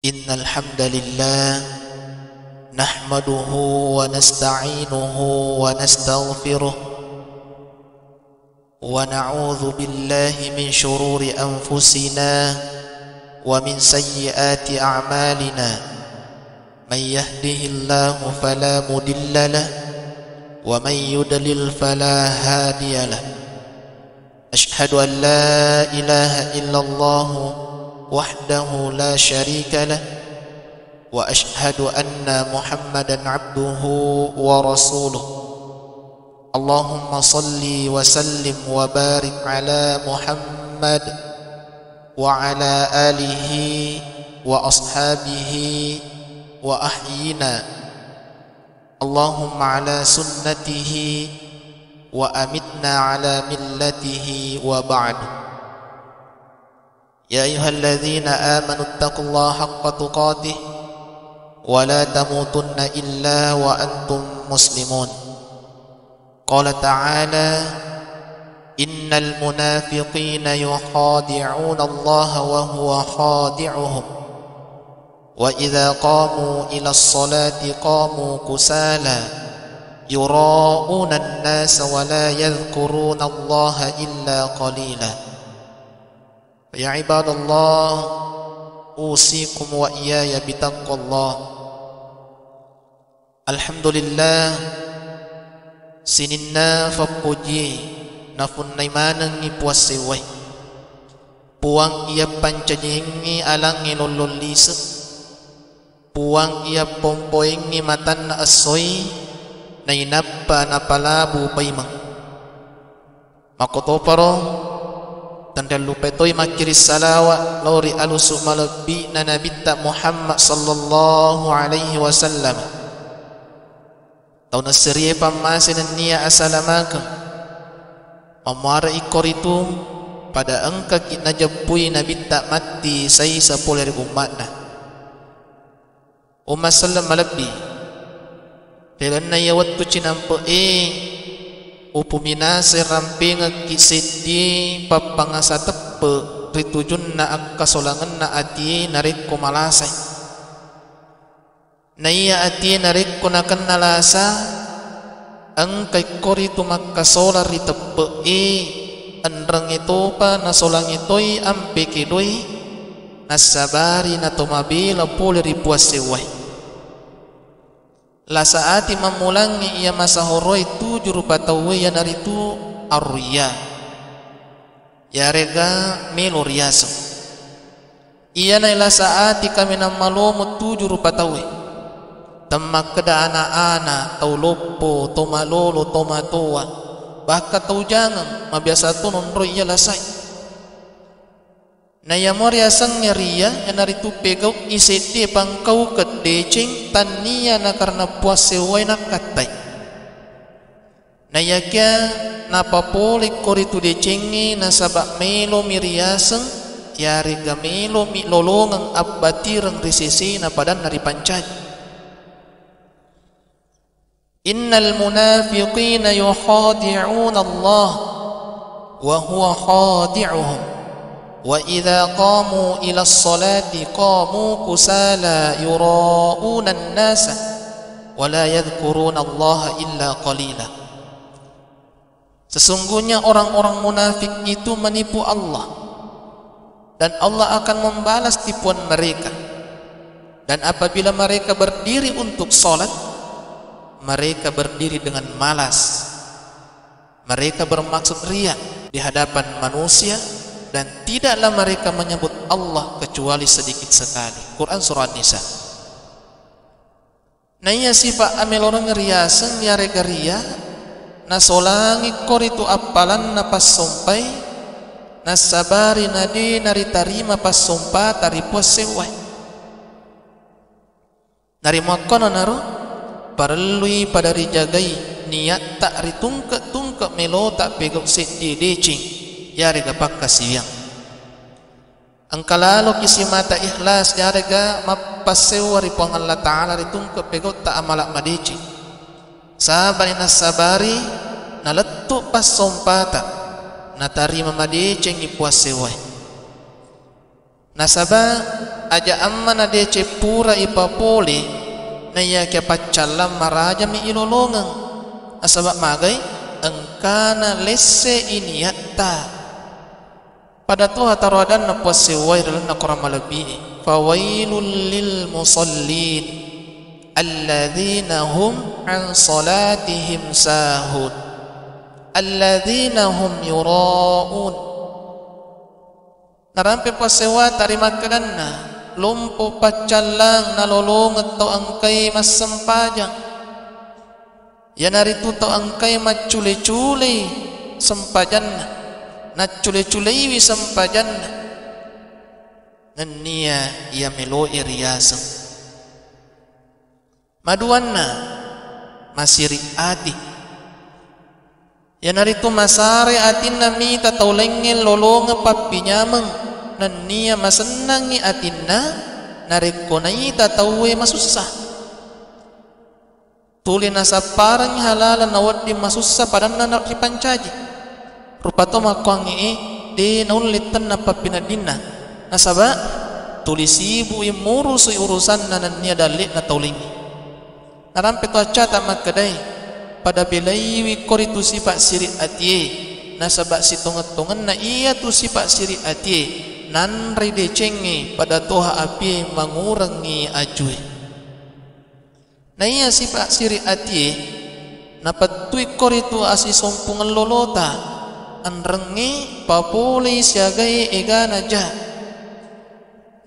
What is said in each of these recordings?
Innal hamdalillah nahmaduhu wa nasta'inuhu wa nastaghfiruh wa na'udzu billahi min shururi anfusina wa min sayyiati a'malina man yahdihillahu fala mudilla lahu wa man yudlil fala hadiya lahu ashhadu an la ilaha illallah وحده لا شريك له وأشهد أن محمدا عبده ورسوله اللهم صل وسلم وبارك على محمد وعلى آله وأصحابه وأحينا اللهم على سنته وأمتنا على ملته وبعد يا أيها الذين آمنوا اتقوا الله حق تقاته ولا تموتن إلا وأنتم مسلمون قال تعالى إن المنافقين يخادعون الله وهو خادعهم وإذا قاموا إلى الصلاة قاموا كسالى يراءون الناس ولا يذكرون الله إلا قليلا يا عباد الله أوصيكم وإياي بتقوى الله Alhamdulillah sininna fapuji nafun naimanang ipuaseway puang ia pancajengi alang ilololisa puang ia pompoengi matan na asoy na inapa na palabu paimang makotoparo dan lupa toy makiris salawat lori alusu malabi na nabita Muhammad sallallahu alaihi wasallam tau nasiriye pamasin niya asalamaka mamara ikor itu pada engka kita jabui nabita mati say sa poler umat na umat sallam malabi telan na yawat ko chinampo upuminase ramping kisidi papangasa tepe ritujun na akasolangan na ati narik ko malasay na iya ati narik ko na kanalasa ang kay korito magkasola ritepe anrang ito pa nasolang ito'y ampikidoy nasabari na tumabila puli ripuas siway la saati mamulangi ia masahoroy tujuh rupatawi ya naritu arya ya rega meloriaso ia na ila saati kami na malomot tujuh rupatawi tamak kada ana-ana tau lopo tomalolo tomatoa baka tau jangan mabiasa tunon roy ia lasay na yamoria sang nyaria yang naritu pegaw isete pangkau kedecing tania na karena puas seway na katay na yakya napapolik koritu decengi na sabak melo miriasang yari gamelo mi lolongang abbatirang risisi na padan naripancay innal munafiqina yukhadi'una Allah wa huwa khadi'uhum وَإِذَا قَامُوا إِلَى الصَّلَاةِ قَامُوا كُسَالَى يُرَاءُونَ النَّاسَ وَلَا يَذْكُرُونَ اللَّهَ إِلَّا قَلِيلًا Sesungguhnya orang-orang munafik itu menipu Allah dan Allah akan membalas tipuan mereka dan apabila mereka berdiri untuk salat mereka berdiri dengan malas mereka bermaksud riya di hadapan manusia dan tidaklah mereka menyebut Allah kecuali sedikit sekali. Quran surah Nisa. Naya sifat amil orang riasan ya regaria na solangi koritu apalan na pas sompai na sabari nadi naritarima pas sompa taripuas sewai narimakono naro parlui pada rijagai niat tak ritungke melo tak pegok sedih decing yarega pakka siyang angkalalo kisi mata ikhlas yarega mapassewa ri Allah Ta'ala ritungke pegot ta amalak madici sabar nasabari nalettu pas sompata natari mamade cengi puasewai nasaba aja amma na dece pura ipapole na ya ke paccalam maraja mi ilolongang asaba magai engkana lesse ini yatta pada tu hatarodan na puasewai dalam na koramalabi fawailul lil musallin alladzina hum an salatihim sahun alladzina hum yura'un narampe pasewa tarima kedanna lumpo paccalang nalolong atau angkai mas sempajang ya naritu to angkai macule-cule sempajanna na cule-culeiwi sempajanna nannia ia melo iriasem maduanna masiri ati ya naritu masare atinna mita taulengel lolong papinyameng nannia masenangi atinna narekonai tatawe masusah tuli nasaparang halalan nawad di masusah padanna nak dipancaji rupato makwangi de naulitan na papinadina nasaba tuli sibu imurus urusan nannia dalik na taulingi narampe to acata makadai pada belaiwi koritu sifat siri atie nasaba sitongat-tongan na iya tu sifat siri atie nan ride cengi pada toha api mengurangi ajui na iya sifat siri atie napatui koritu asi sompungan lolota anrengi papuli siagai egana jah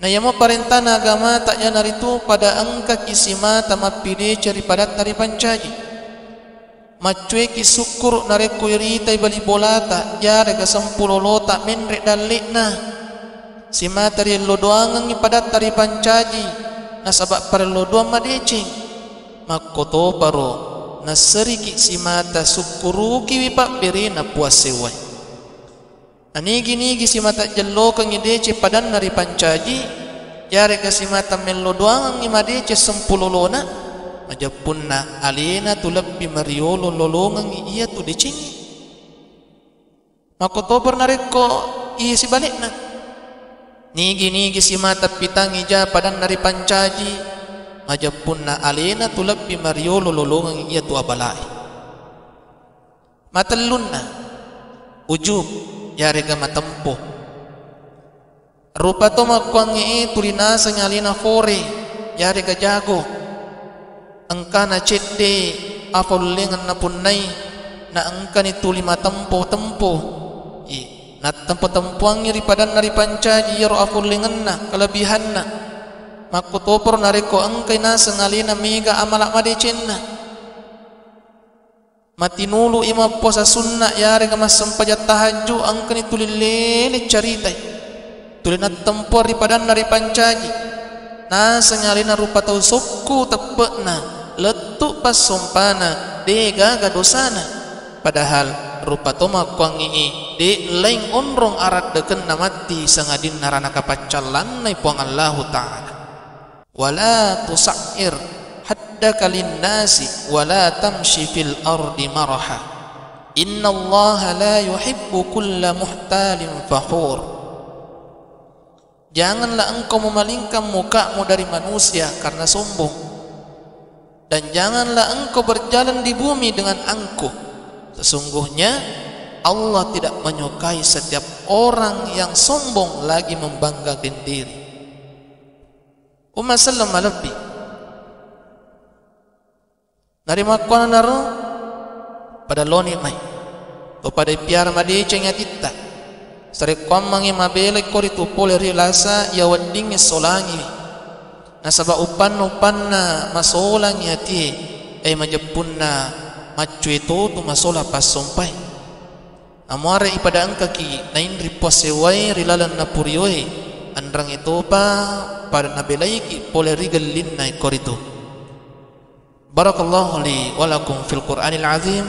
na yamo parentana agama tak naritu pada angka kisima tamapide cari padat dari pancaji macue ki syukur nareku irita bali bolata jare ka sampulolota menrek dalikna si materi lodoangan ipadat tari pancaji nasabak para lodoang madecing makoto paro naseriki si mata syukuru ki wipak beri na puasewai anigi-nigi si mata jello kang idece padan nari pancaji jare ka si mata melodoangan imadece sempulolona majapunna alena tulabbi mariolo lolongan iya tu decing makoto pernareko iya si balikna nigi-nigi si mata pitang ija padan nari pancaji majapunna alena tulabbi mariolo lolongan iya tu abalai matallunna ujub yarega matempo rupa to makwangi tulinasa ngalina fore yarega jago angkana cedde afullengan na punnai na angkani tuli matempo na tempo-tempoang iri padan nari pancaji yaro afullengan na kelebihan na makutopor nareko angkai na sengalina mega amalak madecenna matinulu ima puasa sunnah yare gamas sempajat tahajud angkani tuli lele caritai tuli na tempo iri padan nari pancaji na sengalina rupa tau sokku tepekna letuk pas sompana dega gadosana padahal rupa toma kuangi de lain onrong arat deken namati sangadin narana kapaccalan nai puang Allah Ta'ala wala tusair haddaka linnasi wala tamshi fil ardi maraha inna Allah la yuhibbu kulla muhtalin fakhur janganlah engkau memalingkan mukamu dari manusia karena sombong dan janganlah engkau berjalan di bumi dengan angkuh sesungguhnya Allah tidak menyukai setiap orang yang sombong lagi membanggakan diri. Umma sallam alabbi nari makwana naro pada loni mai to pada piar made cengya titta sare kwammangi mabele kori tu pole rilasa ya wadingi solangi nasaba upanna masolangi ati ay majapunna macu itu tu masola pas sompai amare ipada angka ki nain ripos sewai rilalan napurioi andrang itu pa pada nabelai ki pole rigelin nai korito barakallahu li wa lakum fil qur'anil azim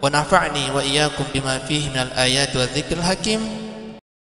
wa nafa'ni wa iyyakum bima fihi minal ayati wa dzikril hakim